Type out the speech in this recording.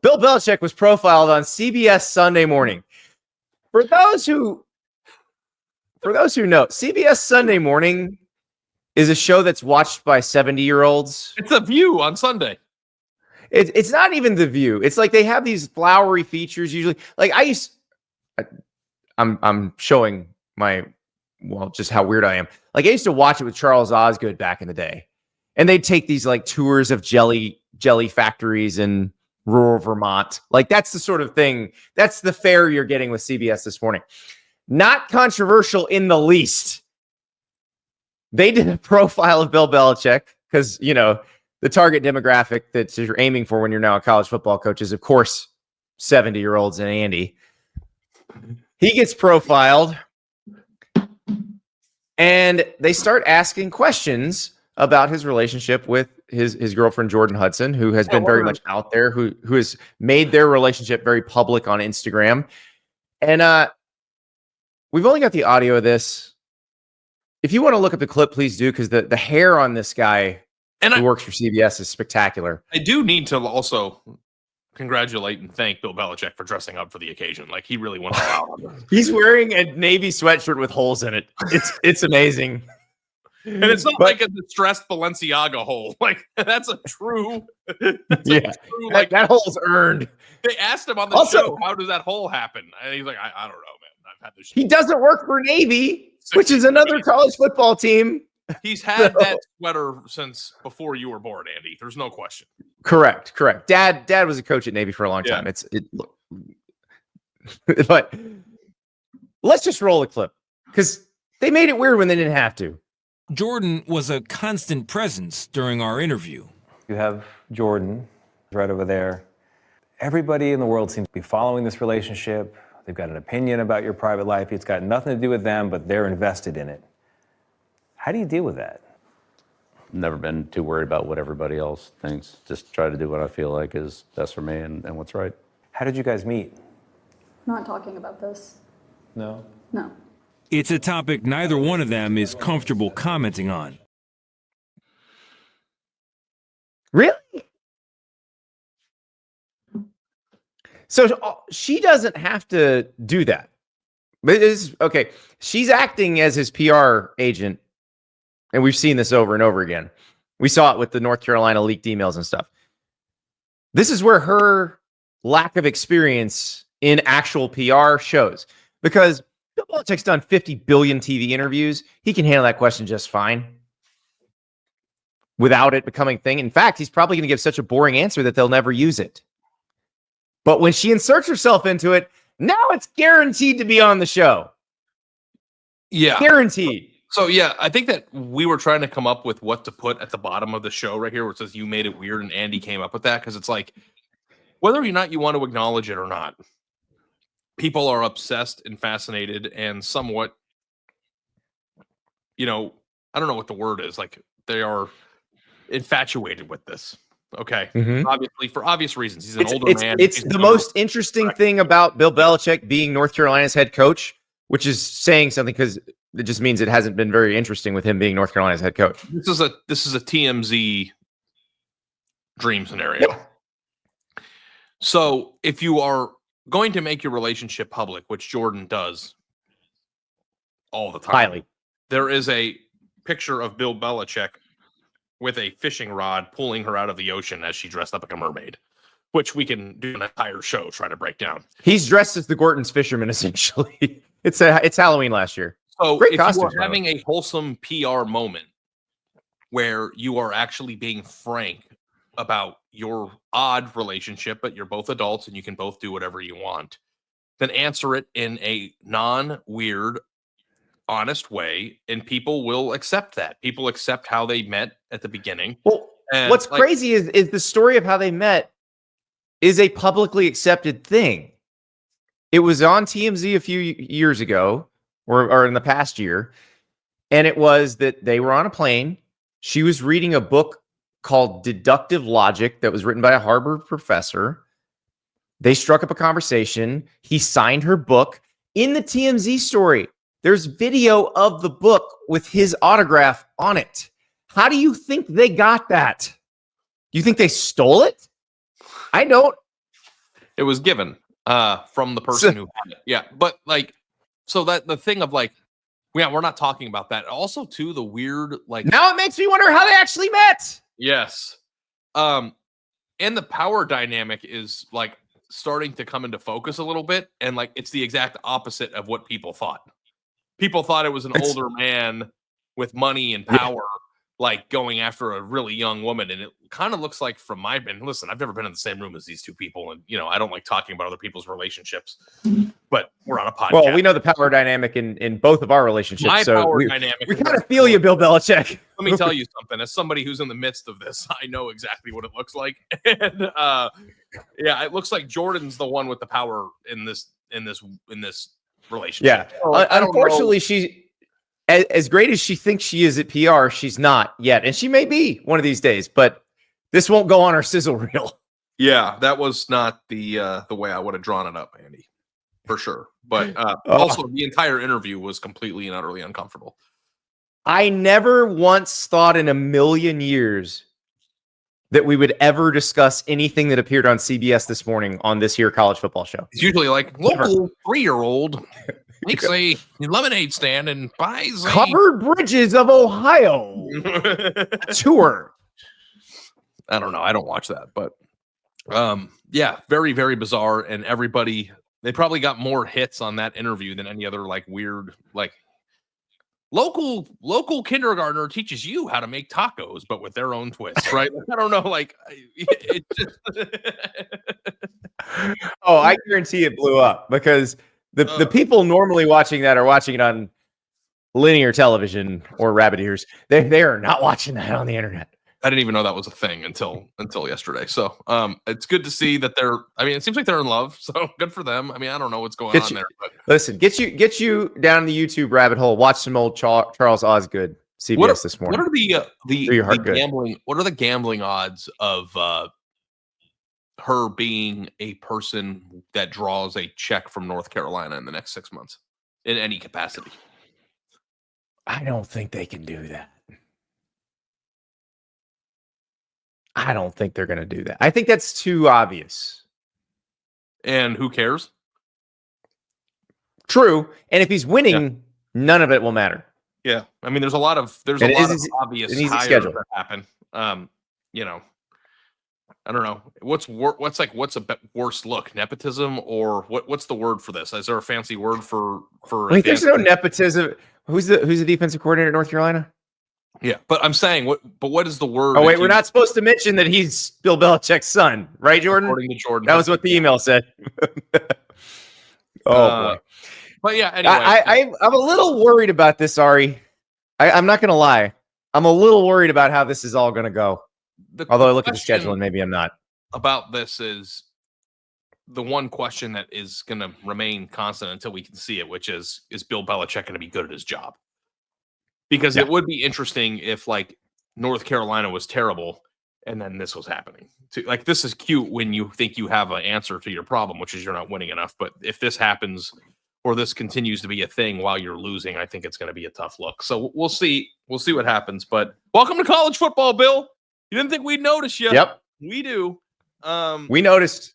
Bill Belichick was profiled on CBS Sunday Morning. For those who know, CBS Sunday Morning is a show that's watched by 70-year-olds. It's a View on Sunday. It's not even The View. It's like they have these flowery features usually. Like I'm showing just how weird I am. Like I used to watch it with Charles Osgood back in the day. And they'd take these like tours of jelly factories in rural Vermont. Like that's the sort of thing. That's the fare you're getting with CBS this morning. Not controversial in the least. They did a profile of Bill Belichick because, the target demographic that you're aiming for when you're now a college football coach is, of course, 70-year-olds and Andy. He gets profiled and they start asking questions about his relationship with his girlfriend, Jordon Hudson, who has been very much out there, who has made their relationship very public on Instagram. And we've only got the audio of this. If you want to look up the clip, please do, because the hair on this guy who works for CBS is spectacular. I do need to also congratulate and thank Bill Belichick for dressing up for the occasion. Like he really went all out. He's wearing a navy sweatshirt with holes in it. It's amazing. And it's not like a distressed Balenciaga hole. Like that's a true. That hole's earned. They asked him on the show, "How does that hole happen?" And he's like, "I don't know, man. I've had this." He doesn't work for Navy, which is another college football team. He's had that sweater since before you were born, Andy. There's no question. Correct. Dad was a coach at Navy for a long time. But let's just roll the clip because they made it weird when they didn't have to. Jordon was a constant presence during our interview. You have Jordon right over there. Everybody in the world seems to be following this relationship. They've got an opinion about your private life. It's got nothing to do with them, but they're invested in it. How do you deal with that? Never been too worried about what everybody else thinks. Just try to do what I feel like is best for me and what's right. How did you guys meet? Not talking about this. No? No. It's a topic neither one of them is comfortable commenting on. Really? So she doesn't have to do that. But okay. She's acting as his PR agent. And we've seen this over and over again. We saw it with the North Carolina leaked emails and stuff. This is where her lack of experience in actual PR shows. Because Bill Belichick's done 50 billion TV interviews. He can handle that question just fine without it becoming a thing. In fact, he's probably going to give such a boring answer that they'll never use it. But when she inserts herself into it, now it's guaranteed to be on the show. Yeah. Guaranteed. So, yeah, I think that we were trying to come up with what to put at the bottom of the show right here where it says you made it weird, and Andy came up with that because it's like, whether or not you want to acknowledge it or not, people are obsessed and fascinated and somewhat, I don't know what the word is. Like, they are infatuated with this. Okay. Mm-hmm. Obviously, for obvious reasons. He's an older man. It's the most interesting thing about Bill Belichick being North Carolina's head coach, which is saying something because it just means it hasn't been very interesting with him being North Carolina's head coach. This is a TMZ dream scenario. Yeah. So if you are going to make your relationship public, which Jordon does all the time, highly, there is a picture of Bill Belichick with a fishing rod pulling her out of the ocean as she dressed up like a mermaid, which we can do an entire show trying to break down. He's dressed as the Gorton's fisherman, essentially. It's Halloween last year. So great if costumes, you are having a wholesome PR moment where you are actually being frank about your odd relationship, but you're both adults and you can both do whatever you want, then answer it in a non-weird, honest way, and people will accept that. People accept how they met at the beginning. Well, what's crazy is the story of how they met is a publicly accepted thing. It was on TMZ a few years ago, or in the past year, and it was that they were on a plane. She was reading a book called Deductive Logic that was written by a Harvard professor. They struck up a conversation. He signed her book. In the TMZ story, there's video of the book with his autograph on it. How do you think they got that? Do you think they stole it? I don't. It was given from the person who had it. Yeah, but like, so that the thing of like, yeah, we're not talking about that. Also, too, the weird like. Now it makes me wonder how they actually met. Yes, and the power dynamic is like starting to come into focus a little bit, and like it's the exact opposite of what people thought. People thought it was an older man with money and power, like going after a really young woman. And it kind of looks like from my end, listen, I've never been in the same room as these two people. And, you know, I don't like talking about other people's relationships, but we're on a podcast. Well, we know the power dynamic in both of our relationships. My so power we dynamic. kind of feel you, Bill Belichick. Let me tell you something. As somebody who's in the midst of this, I know exactly what it looks like. And yeah, it looks like Jordan's the one with the power in this relationship. Yeah. So, Unfortunately, she, as great as she thinks she is at PR, she's not yet. And she may be one of these days, but this won't go on our sizzle reel. Yeah, that was not the way I would have drawn it up, Andy, for sure. But also, the entire interview was completely and utterly uncomfortable. I never once thought in a million years that we would ever discuss anything that appeared on CBS this morning on this here college football show. It's usually like local 3-year-old makes a lemonade stand and buys a Covered Bridges of Ohio tour. I don't know. I don't watch that, but yeah, very, very bizarre. And everybody, they probably got more hits on that interview than any other like weird, like local kindergartner teaches you how to make tacos, but with their own twist, right? Like, I don't know. Like it just Oh, I guarantee it blew up because the people normally watching that are watching it on linear television or rabbit ears. They are not watching that on the internet. I didn't even know that was a thing until yesterday. So it's good to see that it seems like they're in love. So good for them. I mean, I don't know what's going on there. But listen, get you down the YouTube rabbit hole. Watch some old Charles Osgood CBS this morning. What are the gambling? What are the gambling odds of her being a person that draws a check from North Carolina in the next 6 months in any capacity? I don't think they can do that. I don't think they're going to do that. I think that's too obvious. And who cares? True. And if he's winning, none of it will matter. Yeah. I mean, there's a lot of obvious hires that happen. You know, I don't know. What's a worse look? Nepotism or what's the word for this? Is there a fancy word for Wait, there's no nepotism. Who's the defensive coordinator at North Carolina? Yeah, but I'm saying what is the word? Oh wait, we're not supposed to mention that he's Bill Belichick's son, right, Jordan? According to Jordan, that was what the email said. Boy. But yeah, anyway, I'm a little worried about this, Ari. I'm not going to lie. I'm a little worried about how this is all going to go. Although I look at the schedule and maybe I'm not. About this is the one question that is going to remain constant until we can see it, which is Bill Belichick going to be good at his job? Because it would be interesting if like North Carolina was terrible and then this was happening. Like this is cute when you think you have an answer to your problem, which is you're not winning enough. But if this happens or this continues to be a thing while you're losing, I think it's going to be a tough look. So we'll see. We'll see what happens. But welcome to college football, Bill. You didn't think we'd notice you? Yep, we do. We noticed.